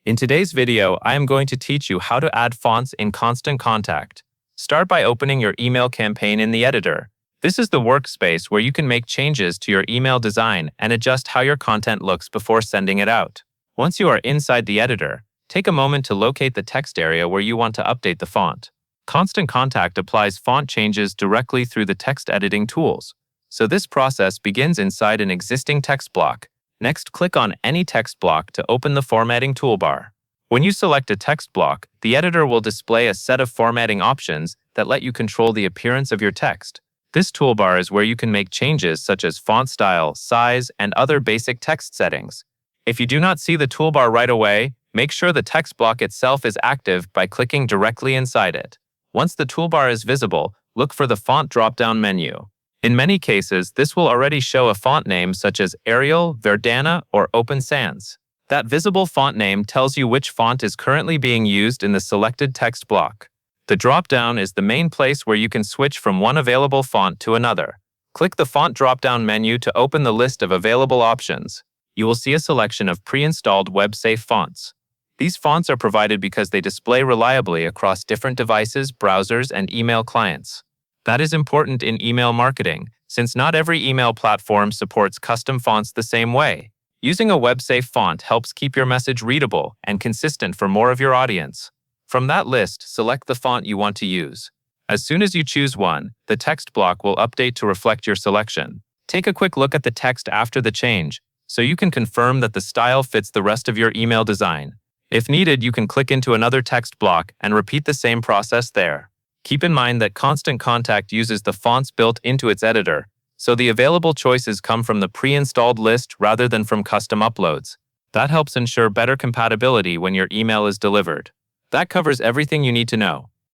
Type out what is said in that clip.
In today's video, I am going to teach you how to add fonts in Constant Contact. Start by opening your email campaign in the editor. This is the workspace where you can make changes to your email design and adjust how your content looks before sending it out. Once you are inside the editor, take a moment to locate the text area where you want to update the font. Constant Contact applies font changes directly through the text editing tools, so this process begins inside an existing text block. Next, click on any text block to open the formatting toolbar. When you select a text block, the editor will display a set of formatting options that let you control the appearance of your text. This toolbar is where you can make changes such as font style, size, and other basic text settings. If you do not see the toolbar right away, make sure the text block itself is active by clicking directly inside it. Once the toolbar is visible, look for the font drop-down menu. In many cases, this will already show a font name such as Arial, Verdana, or Open Sans. That visible font name tells you which font is currently being used in the selected text block. The drop-down is the main place where you can switch from one available font to another. Click the Font drop-down menu to open the list of available options. You will see a selection of pre-installed web-safe fonts. These fonts are provided because they display reliably across different devices, browsers, and email clients. That is important in email marketing, since not every email platform supports custom fonts the same way. Using a web-safe font helps keep your message readable and consistent for more of your audience. From that list, select the font you want to use. As soon as you choose one, the text block will update to reflect your selection. Take a quick look at the text after the change, so you can confirm that the style fits the rest of your email design. If needed, you can click into another text block and repeat the same process there. Keep in mind that Constant Contact uses the fonts built into its editor, so the available choices come from the pre-installed list rather than from custom uploads. That helps ensure better compatibility when your email is delivered. That covers everything you need to know.